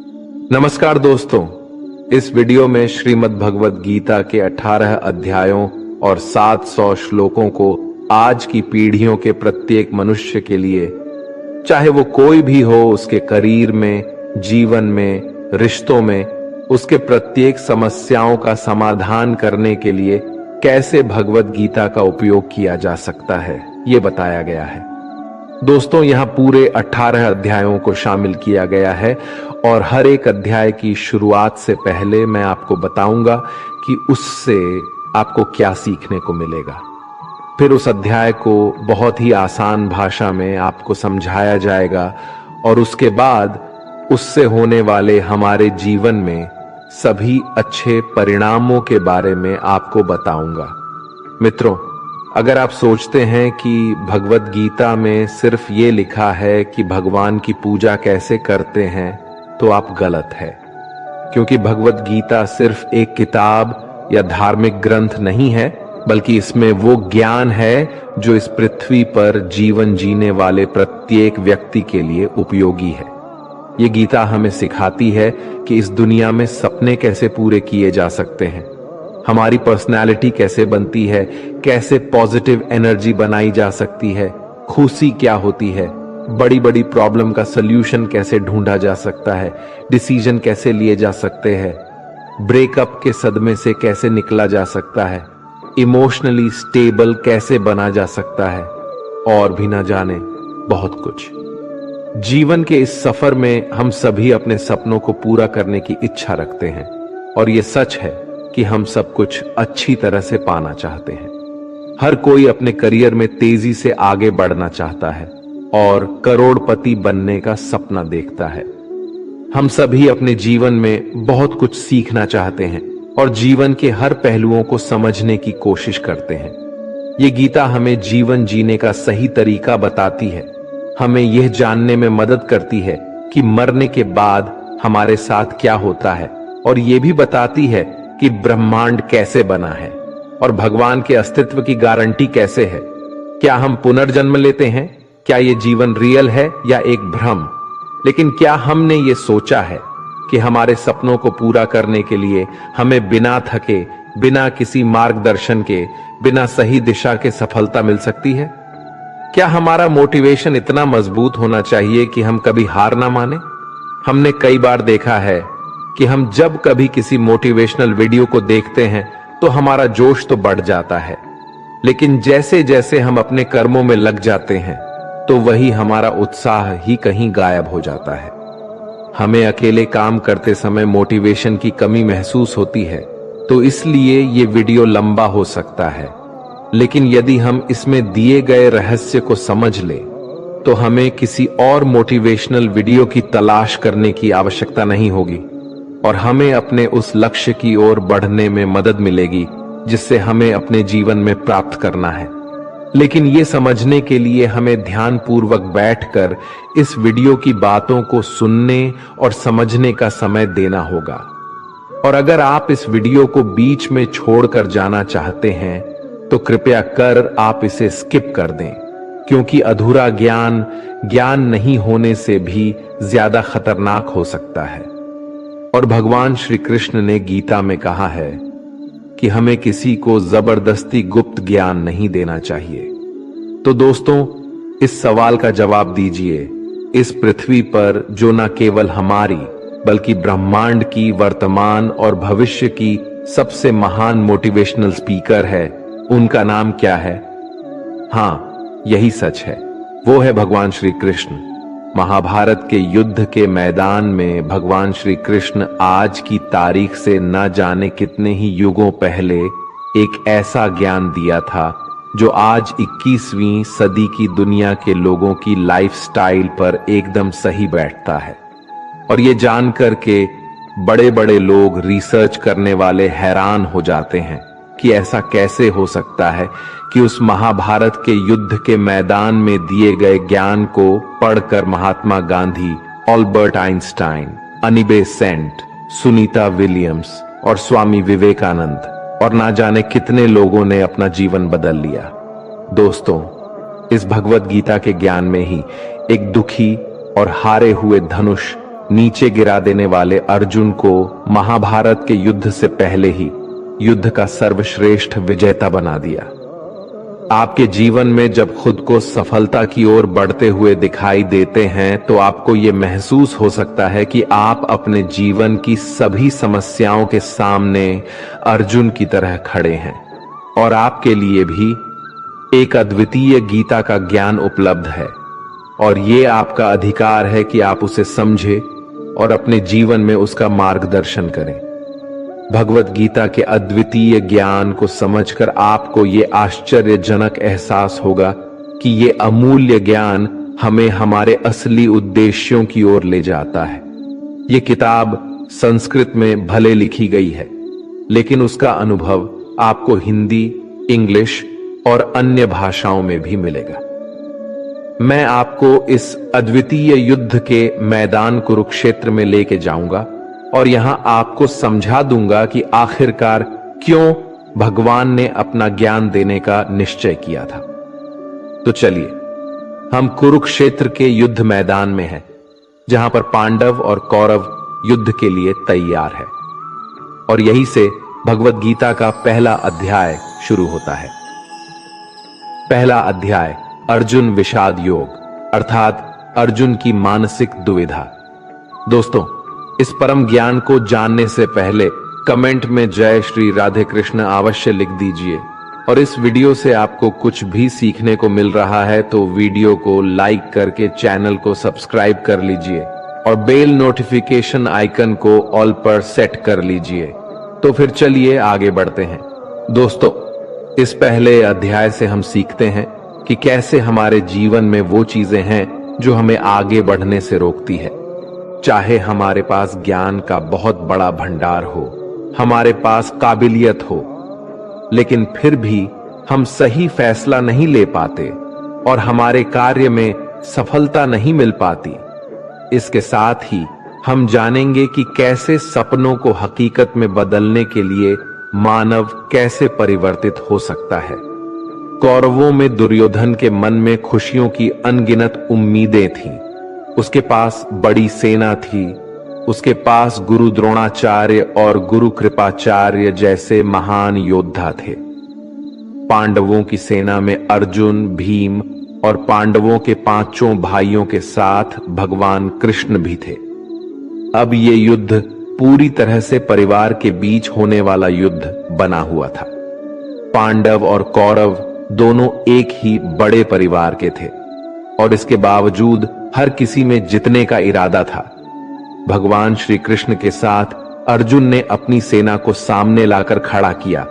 नमस्कार दोस्तों, इस वीडियो में श्रीमद् भगवत गीता के 18 अध्यायों और 700 श्लोकों को आज की पीढ़ियों के प्रत्येक मनुष्य के लिए, चाहे वो कोई भी हो, उसके करियर में, जीवन में, रिश्तों में, उसके प्रत्येक समस्याओं का समाधान करने के लिए कैसे भगवत गीता का उपयोग किया जा सकता है, ये बताया गया है। दोस्तों, यहाँ पूरे 18 अध्यायों को शामिल किया गया है और हर एक अध्याय की शुरुआत से पहले मैं आपको बताऊंगा कि उससे आपको क्या सीखने को मिलेगा। फिर उस अध्याय को बहुत ही आसान भाषा में आपको समझाया जाएगा और उसके बाद उससे होने वाले हमारे जीवन में सभी अच्छे परिणामों के बारे में आपको बताऊंगा। मित्रों, अगर आप सोचते हैं कि भगवत गीता में सिर्फ ये लिखा है कि भगवान की पूजा कैसे करते हैं, तो आप गलत है। क्योंकि भगवत गीता सिर्फ एक किताब या धार्मिक ग्रंथ नहीं है, बल्कि इसमें वो ज्ञान है जो इस पृथ्वी पर जीवन जीने वाले प्रत्येक व्यक्ति के लिए उपयोगी है। ये गीता हमें सिखाती है कि इस दुनिया में सपने कैसे पूरे किए जा सकते हैं, हमारी पर्सनैलिटी कैसे बनती है, कैसे पॉजिटिव एनर्जी बनाई जा सकती है, खुशी क्या होती है, बड़ी बड़ी प्रॉब्लम का सल्यूशन कैसे ढूंढा जा सकता है, डिसीजन कैसे लिए जा सकते हैं, ब्रेकअप के सदमे से कैसे निकला जा सकता है, इमोशनली स्टेबल कैसे बना जा सकता है, और भी ना जाने बहुत कुछ। जीवन के इस सफर में हम सभी अपने सपनों को पूरा करने की इच्छा रखते हैं और ये सच है कि हम सब कुछ अच्छी तरह से पाना चाहते हैं। हर कोई अपने करियर में तेजी से आगे बढ़ना चाहता है और करोड़पति बनने का सपना देखता है। हम सभी अपने जीवन में बहुत कुछ सीखना चाहते हैं और जीवन के हर पहलुओं को समझने की कोशिश करते हैं। ये गीता हमें जीवन जीने का सही तरीका बताती है, हमें यह जानने में मदद करती है कि मरने के बाद हमारे साथ क्या होता है, और यह भी बताती है कि ब्रह्मांड कैसे बना है और भगवान के अस्तित्व की गारंटी कैसे है। क्या हम पुनर्जन्म लेते हैं? क्या ये जीवन रियल है या एक भ्रम? लेकिन क्या हमने ये सोचा है कि हमारे सपनों को पूरा करने के लिए हमें बिना थके, बिना किसी मार्गदर्शन के, बिना सही दिशा के सफलता मिल सकती है? क्या हमारा मोटिवेशन इतना मजबूत होना चाहिए कि हम कभी हार ना माने? हमने कई बार देखा है कि हम जब कभी किसी मोटिवेशनल वीडियो को देखते हैं तो हमारा जोश तो बढ़ जाता है, लेकिन जैसे जैसे हम अपने कर्मों में लग जाते हैं तो वही हमारा उत्साह ही कहीं गायब हो जाता है। हमें अकेले काम करते समय मोटिवेशन की कमी महसूस होती है, तो इसलिए ये वीडियो लंबा हो सकता है, लेकिन यदि हम इसमें दिए गए रहस्य को समझ लें तो हमें किसी और मोटिवेशनल वीडियो की तलाश करने की आवश्यकता नहीं होगी और हमें अपने उस लक्ष्य की ओर बढ़ने में मदद मिलेगी जिससे हमें अपने जीवन में प्राप्त करना है। लेकिन ये समझने के लिए हमें ध्यानपूर्वक बैठकर इस वीडियो की बातों को सुनने और समझने का समय देना होगा। और अगर आप इस वीडियो को बीच में छोड़कर जाना चाहते हैं तो कृपया कर आप इसे स्किप कर दें, क्योंकि अधूरा ज्ञान ज्ञान नहीं होने से भी ज्यादा खतरनाक हो सकता है। और भगवान श्री कृष्ण ने गीता में कहा है कि हमें किसी को जबरदस्ती गुप्त ज्ञान नहीं देना चाहिए। तो दोस्तों, इस सवाल का जवाब दीजिए। इस पृथ्वी पर जो न केवल हमारी बल्कि ब्रह्मांड की वर्तमान और भविष्य की सबसे महान मोटिवेशनल स्पीकर है, उनका नाम क्या है? हाँ, यही सच है, वो है भगवान श्री कृष्ण। महाभारत के युद्ध के मैदान में भगवान श्री कृष्ण आज की तारीख से न जाने कितने ही युगों पहले एक ऐसा ज्ञान दिया था जो आज 21वीं सदी की दुनिया के लोगों की लाइफस्टाइल पर एकदम सही बैठता है। और ये जानकर के बड़े बड़े लोग, रिसर्च करने वाले हैरान हो जाते हैं कि ऐसा कैसे हो सकता है कि उस महाभारत के युद्ध के मैदान में दिए गए ज्ञान को पढ़कर महात्मा गांधी, अल्बर्ट आइंस्टाइन, अनी बेसेंट, सुनीता विलियम्स और स्वामी विवेकानंद और ना जाने कितने लोगों ने अपना जीवन बदल लिया। दोस्तों, इस भगवत गीता के ज्ञान में ही एक दुखी और हारे हुए धनुष नीचे गिरा देने वाले अर्जुन को महाभारत के युद्ध से पहले ही युद्ध का सर्वश्रेष्ठ विजेता बना दिया। आपके जीवन में जब खुद को सफलता की ओर बढ़ते हुए दिखाई देते हैं तो आपको यह महसूस हो सकता है कि आप अपने जीवन की सभी समस्याओं के सामने अर्जुन की तरह खड़े हैं और आपके लिए भी एक अद्वितीय गीता का ज्ञान उपलब्ध है और ये आपका अधिकार है कि आप उसे समझें और अपने जीवन में उसका मार्गदर्शन करें। भगवत गीता के अद्वितीय ज्ञान को समझकर आपको ये आश्चर्यजनक एहसास होगा कि ये अमूल्य ज्ञान हमें हमारे असली उद्देश्यों की ओर ले जाता है। ये किताब संस्कृत में भले लिखी गई है, लेकिन उसका अनुभव आपको हिंदी, इंग्लिश और अन्य भाषाओं में भी मिलेगा। मैं आपको इस अद्वितीय युद्ध के मैदान कुरुक्षेत्र में लेके जाऊंगा और यहां आपको समझा दूंगा कि आखिरकार क्यों भगवान ने अपना ज्ञान देने का निश्चय किया था। तो चलिए, हम कुरुक्षेत्र के युद्ध मैदान में हैं, जहां पर पांडव और कौरव युद्ध के लिए तैयार है और यहीं से भगवत गीता का पहला अध्याय शुरू होता है। पहला अध्याय अर्जुन विषाद योग, अर्थात अर्जुन की मानसिक दुविधा। दोस्तों, इस परम ज्ञान को जानने से पहले कमेंट में जय श्री राधे कृष्ण अवश्य लिख दीजिए और इस वीडियो से आपको कुछ भी सीखने को मिल रहा है तो वीडियो को लाइक करके चैनल को सब्सक्राइब कर लीजिए और बेल नोटिफिकेशन आइकन को ऑल पर सेट कर लीजिए। तो फिर चलिए आगे बढ़ते हैं। दोस्तों, इस पहले अध्याय से हम सीखते हैं कि कैसे हमारे जीवन में वो चीजें हैं जो हमें आगे बढ़ने से रोकती है। चाहे हमारे पास ज्ञान का बहुत बड़ा भंडार हो, हमारे पास काबिलियत हो, लेकिन फिर भी हम सही फैसला नहीं ले पाते और हमारे कार्य में सफलता नहीं मिल पाती। इसके साथ ही हम जानेंगे कि कैसे सपनों को हकीकत में बदलने के लिए मानव कैसे परिवर्तित हो सकता है। कौरवों में दुर्योधन के मन में खुशियों की अनगिनत उम्मीदें थीं। उसके पास बड़ी सेना थी, उसके पास गुरु द्रोणाचार्य और गुरु कृपाचार्य जैसे महान योद्धा थे। पांडवों की सेना में अर्जुन, भीम और पांडवों के पांचों भाइयों के साथ भगवान कृष्ण भी थे। अब ये युद्ध पूरी तरह से परिवार के बीच होने वाला युद्ध बना हुआ था। पांडव और कौरव दोनों एक ही बड़े परिवार के थे और इसके बावजूद हर किसी में जीतने का इरादा था। भगवान श्री कृष्ण के साथ अर्जुन ने अपनी सेना को सामने लाकर खड़ा किया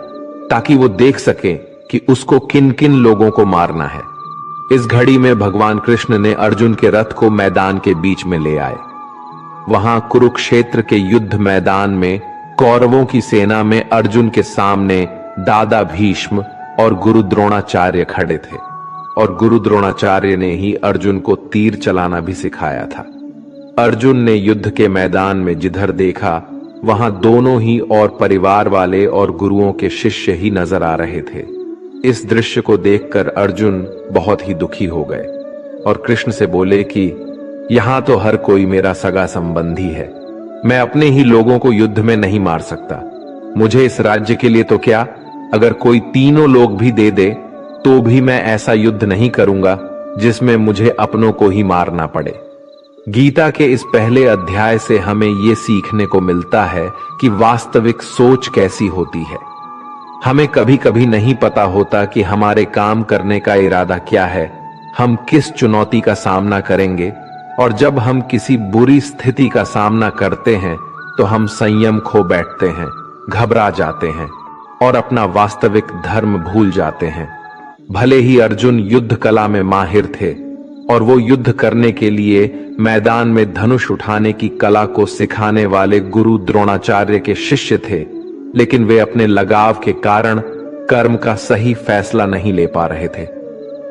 ताकि वो देख सके कि उसको किन किन लोगों को मारना है। इस घड़ी में भगवान कृष्ण ने अर्जुन के रथ को मैदान के बीच में ले आए। वहां कुरुक्षेत्र के युद्ध मैदान में कौरवों की सेना में अर्जुन के सामने दादा भीष्म और गुरु द्रोणाचार्य खड़े थे और गुरु द्रोणाचार्य ने ही अर्जुन को तीर चलाना भी सिखाया था। अर्जुन ने युद्ध के मैदान में जिधर देखा वहां दोनों ही और परिवार वाले और गुरुओं के शिष्य ही नजर आ रहे थे। इस दृश्य को देखकर अर्जुन बहुत ही दुखी हो गए और कृष्ण से बोले कि यहां तो हर कोई मेरा सगा संबंधी है, मैं अपने ही लोगों को युद्ध में नहीं मार सकता। मुझे इस राज्य के लिए तो क्या, अगर कोई तीनों लोग भी दे दे तो भी मैं ऐसा युद्ध नहीं करूंगा जिसमें मुझे अपनों को ही मारना पड़े। गीता के इस पहले अध्याय से हमें यह सीखने को मिलता है कि वास्तविक सोच कैसी होती है। हमें कभी कभी नहीं पता होता कि हमारे काम करने का इरादा क्या है, हम किस चुनौती का सामना करेंगे, और जब हम किसी बुरी स्थिति का सामना करते हैं तो हम संयम खो बैठते हैं, घबरा जाते हैं और अपना वास्तविक धर्म भूल जाते हैं। भले ही अर्जुन युद्ध कला में माहिर थे और वो युद्ध करने के लिए मैदान में धनुष उठाने की कला को सिखाने वाले गुरु द्रोणाचार्य के शिष्य थे, लेकिन वे अपने लगाव के कारण कर्म का सही फैसला नहीं ले पा रहे थे।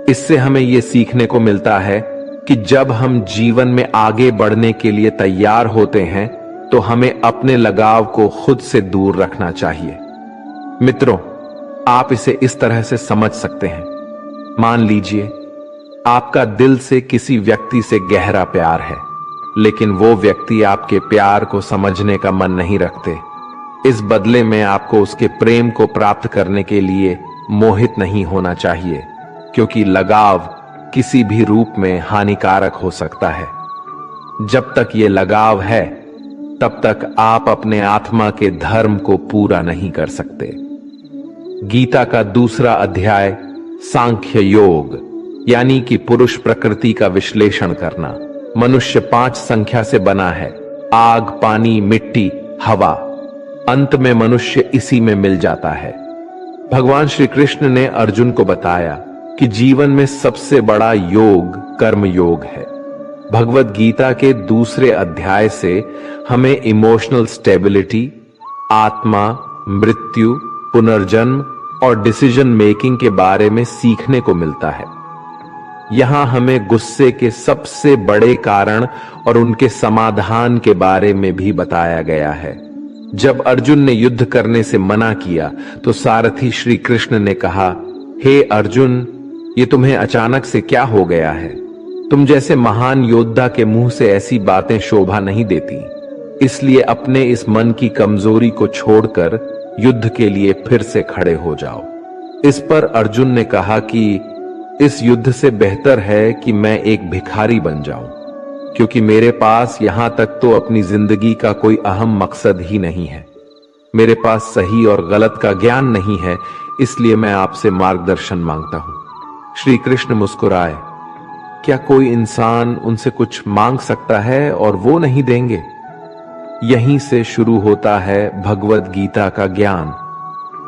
इससे हमें यह सीखने को मिलता है कि जब हम जीवन में आगे बढ़ने के लिए तैयार होते हैं तो हमें अपने लगाव को खुद से दूर रखना चाहिए। मित्रों, आप इसे इस तरह से समझ सकते हैं। मान लीजिए आपका दिल से किसी व्यक्ति से गहरा प्यार है, लेकिन वो व्यक्ति आपके प्यार को समझने का मन नहीं रखते। इस बदले में आपको उसके प्रेम को प्राप्त करने के लिए मोहित नहीं होना चाहिए, क्योंकि लगाव किसी भी रूप में हानिकारक हो सकता है। जब तक ये लगाव है तब तक आप अपने आत्मा के धर्म को पूरा नहीं कर सकते। गीता का दूसरा अध्याय सांख्य योग यानी कि पुरुष प्रकृति का विश्लेषण करना। मनुष्य 5 संख्या से बना है: आग, पानी, मिट्टी, हवा। अंत में मनुष्य इसी में मिल जाता है। भगवान श्री कृष्ण ने अर्जुन को बताया कि जीवन में सबसे बड़ा योग कर्म योग है। भगवत गीता के दूसरे अध्याय से हमें इमोशनल स्टेबिलिटी, आत्मा, मृत्यु, पुनर्जन्म और डिसीजन मेकिंग के बारे में सीखने को मिलता है। यहां हमें गुस्से के सबसे बड़े कारण और उनके समाधान के बारे में भी बताया गया है। जब अर्जुन ने युद्ध करने से मना किया तो सारथी श्री कृष्ण ने कहा, हे अर्जुन, ये तुम्हें अचानक से क्या हो गया है? तुम जैसे महान योद्धा के मुंह से ऐसी बातें शोभा नहीं देती। इसलिए अपने इस मन की कमजोरी को छोड़कर युद्ध के लिए फिर से खड़े हो जाओ। इस पर अर्जुन ने कहा कि इस युद्ध से बेहतर है कि मैं एक भिखारी बन जाऊं, क्योंकि मेरे पास यहां तक तो अपनी जिंदगी का कोई अहम मकसद ही नहीं है। मेरे पास सही और गलत का ज्ञान नहीं है, इसलिए मैं आपसे मार्गदर्शन मांगता हूं। श्री कृष्ण मुस्कुराए। क्या कोई इंसान उनसे कुछ मांग सकता है और वो नहीं देंगे? यहीं से शुरू होता है भगवत गीता का ज्ञान,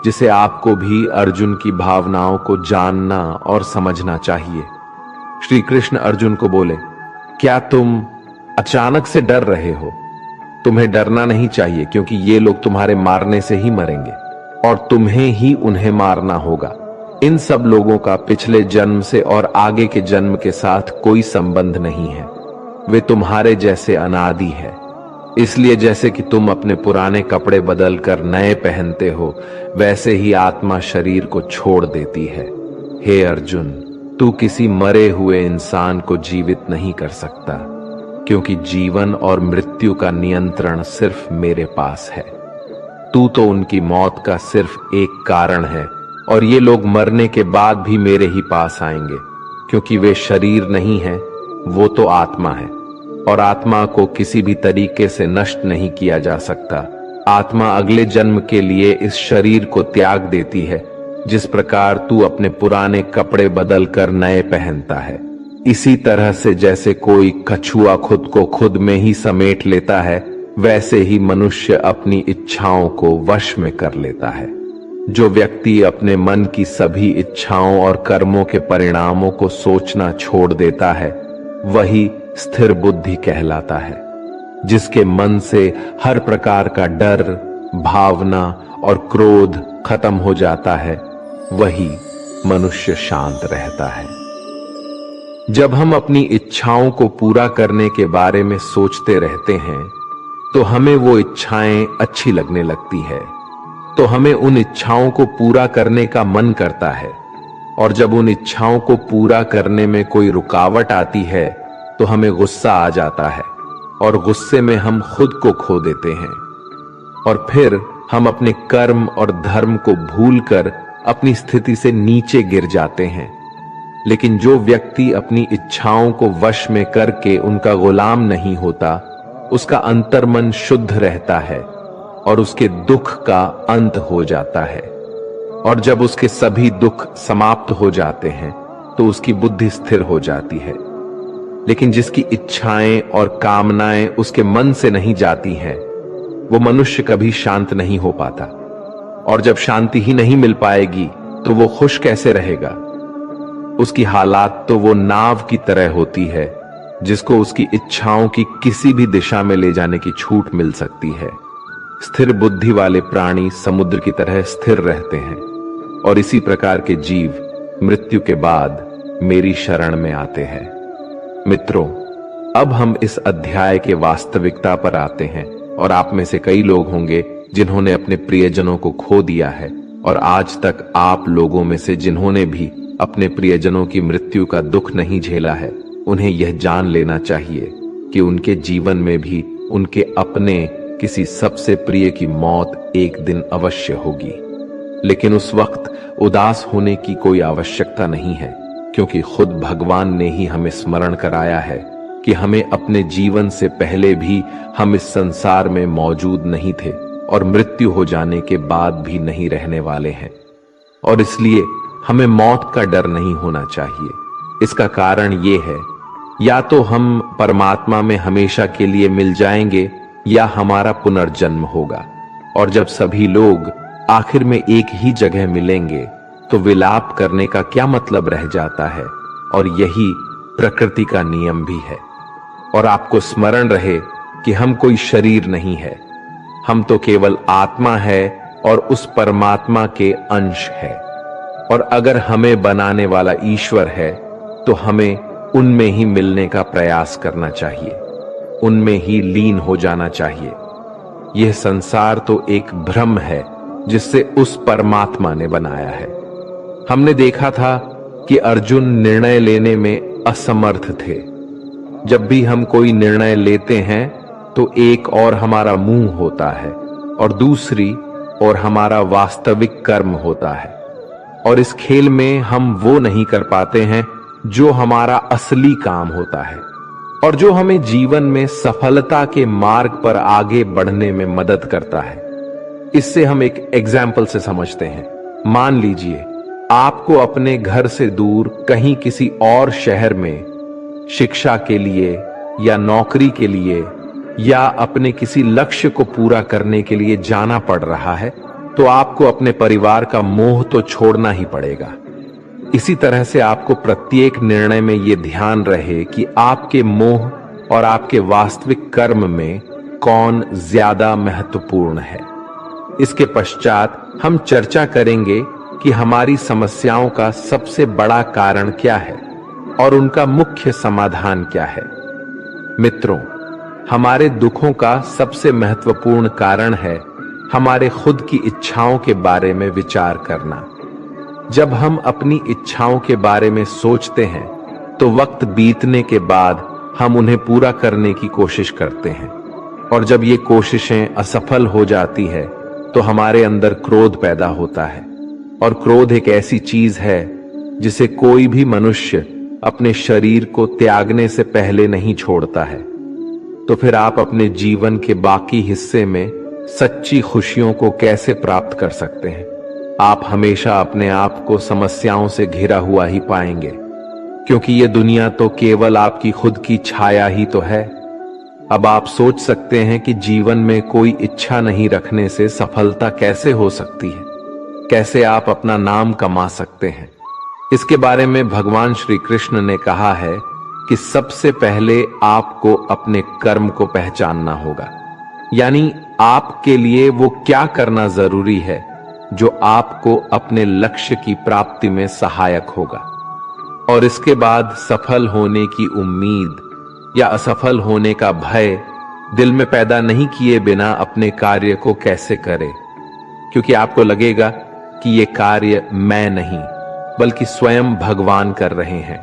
जिसे आपको भी अर्जुन की भावनाओं को जानना और समझना चाहिए। श्री कृष्ण अर्जुन को बोले, क्या तुम अचानक से डर रहे हो? तुम्हें डरना नहीं चाहिए, क्योंकि ये लोग तुम्हारे मारने से ही मरेंगे और तुम्हें ही उन्हें मारना होगा। इन सब लोगों का पिछले जन्म से और आगे के जन्म के साथ कोई संबंध नहीं है। वे तुम्हारे जैसे अनादि है। इसलिए जैसे कि तुम अपने पुराने कपड़े बदलकर नए पहनते हो, वैसे ही आत्मा शरीर को छोड़ देती है। हे अर्जुन, तू किसी मरे हुए इंसान को जीवित नहीं कर सकता, क्योंकि जीवन और मृत्यु का नियंत्रण सिर्फ मेरे पास है। तू तो उनकी मौत का सिर्फ एक कारण है, और ये लोग मरने के बाद भी मेरे ही पास आएंगे, क्योंकि वे शरीर नहीं है, वो तो आत्मा है, और आत्मा को किसी भी तरीके से नष्ट नहीं किया जा सकता। आत्मा अगले जन्म के लिए इस शरीर को त्याग देती है, जिस प्रकार तू अपने पुराने कपड़े बदलकर नए पहनता है। इसी तरह से जैसे कोई कछुआ खुद को खुद में ही समेट लेता है, वैसे ही मनुष्य अपनी इच्छाओं को वश में कर लेता है। जो व्यक्ति अपने मन की सभी इच्छाओं और कर्मों के परिणामों को सोचना छोड़ देता है, वही स्थिर बुद्धि कहलाता है। जिसके मन से हर प्रकार का डर, भावना और क्रोध खत्म हो जाता है, वही मनुष्य शांत रहता है। जब हम अपनी इच्छाओं को पूरा करने के बारे में सोचते रहते हैं, तो हमें वो इच्छाएं अच्छी लगने लगती है, तो हमें उन इच्छाओं को पूरा करने का मन करता है। और जब उन इच्छाओं को पूरा करने में कोई रुकावट आती है, तो हमें गुस्सा आ जाता है, और गुस्से में हम खुद को खो देते हैं, और फिर हम अपने कर्म और धर्म को भूलकर अपनी स्थिति से नीचे गिर जाते हैं। लेकिन जो व्यक्ति अपनी इच्छाओं को वश में करके उनका गुलाम नहीं होता, उसका अंतर्मन शुद्ध रहता है और उसके दुख का अंत हो जाता है। और जब उसके सभी दुख समाप्त हो जाते हैं, तो उसकी बुद्धि स्थिर हो जाती है। लेकिन जिसकी इच्छाएं और कामनाएं उसके मन से नहीं जाती हैं, वो मनुष्य कभी शांत नहीं हो पाता। और जब शांति ही नहीं मिल पाएगी, तो वो खुश कैसे रहेगा? उसकी हालात तो वो नाव की तरह होती है, जिसको उसकी इच्छाओं की किसी भी दिशा में ले जाने की छूट मिल सकती है। स्थिर बुद्धि वाले प्राणी समुद्र की तरह स्थिर रहते हैं, और इसी प्रकार के जीव मृत्यु के बाद मेरी शरण में आते हैं। मित्रों, अब हम इस अध्याय के वास्तविकता पर आते हैं, और आप में से कई लोग होंगे जिन्होंने अपने प्रियजनों को खो दिया है, और आज तक आप लोगों में से जिन्होंने भी अपने प्रियजनों की मृत्यु का दुख नहीं झेला है, उन्हें यह जान लेना चाहिए कि उनके जीवन में भी उनके अपने किसी सबसे प्रिय की मौत एक दिन अवश्य होगी। लेकिन उस वक्त उदास होने की कोई आवश्यकता नहीं है, क्योंकि खुद भगवान ने ही हमें स्मरण कराया है कि हमें अपने जीवन से पहले भी हम इस संसार में मौजूद नहीं थे और मृत्यु हो जाने के बाद भी नहीं रहने वाले हैं। और इसलिए हमें मौत का डर नहीं होना चाहिए। इसका कारण ये है, या तो हम परमात्मा में हमेशा के लिए मिल जाएंगे या हमारा पुनर्जन्म होगा। और जब सभी लोग आखिर में एक ही जगह मिलेंगे तो विलाप करने का क्या मतलब रह जाता है। और यही प्रकृति का नियम भी है। और आपको स्मरण रहे कि हम कोई शरीर नहीं है, हम तो केवल आत्मा है और उस परमात्मा के अंश है। और अगर हमें बनाने वाला ईश्वर है तो हमें उनमें ही मिलने का प्रयास करना चाहिए, उनमें ही लीन हो जाना चाहिए। यह संसार तो एक भ्रम है जिससे उस परमात्मा ने बनाया है। हमने देखा था कि अर्जुन निर्णय लेने में असमर्थ थे। जब भी हम कोई निर्णय लेते हैं तो एक और हमारा मुंह होता है और दूसरी और हमारा वास्तविक कर्म होता है। और इस खेल में हम वो नहीं कर पाते हैं जो हमारा असली काम होता है और जो हमें जीवन में सफलता के मार्ग पर आगे बढ़ने में मदद करता है। इससे हम एक एग्जाम्पल से समझते हैं। मान लीजिए आपको अपने घर से दूर कहीं किसी और शहर में शिक्षा के लिए या नौकरी के लिए या अपने किसी लक्ष्य को पूरा करने के लिए जाना पड़ रहा है, तो आपको अपने परिवार का मोह तो छोड़ना ही पड़ेगा। इसी तरह से आपको प्रत्येक निर्णय में यह ध्यान रहे कि आपके मोह और आपके वास्तविक कर्म में कौन ज्यादा महत्वपूर्ण है। इसके पश्चात हम चर्चा करेंगे कि हमारी समस्याओं का सबसे बड़ा कारण क्या है और उनका मुख्य समाधान क्या है। मित्रों, हमारे दुखों का सबसे महत्वपूर्ण कारण है हमारे खुद की इच्छाओं के बारे में विचार करना। जब हम अपनी इच्छाओं के बारे में सोचते हैं तो वक्त बीतने के बाद हम उन्हें पूरा करने की कोशिश करते हैं, और जब ये कोशिशें असफल हो जाती है तो हमारे अंदर क्रोध पैदा होता है। और क्रोध एक ऐसी चीज है जिसे कोई भी मनुष्य अपने शरीर को त्यागने से पहले नहीं छोड़ता है। तो फिर आप अपने जीवन के बाकी हिस्से में सच्ची खुशियों को कैसे प्राप्त कर सकते हैं? आप हमेशा अपने आप को समस्याओं से घिरा हुआ ही पाएंगे, क्योंकि ये दुनिया तो केवल आपकी खुद की छाया ही तो है। अब आप सोच सकते हैं कि जीवन में कोई इच्छा नहीं रखने से सफलता कैसे हो सकती है, कैसे आप अपना नाम कमा सकते हैं। इसके बारे में भगवान श्री कृष्ण ने कहा है कि सबसे पहले आपको अपने कर्म को पहचानना होगा, यानी आपके लिए वो क्या करना जरूरी है जो आपको अपने लक्ष्य की प्राप्ति में सहायक होगा। और इसके बाद सफल होने की उम्मीद या असफल होने का भय दिल में पैदा नहीं किए बिना अपने कार्य को कैसे करें, क्योंकि आपको लगेगा कि ये कार्य मैं नहीं बल्कि स्वयं भगवान कर रहे हैं।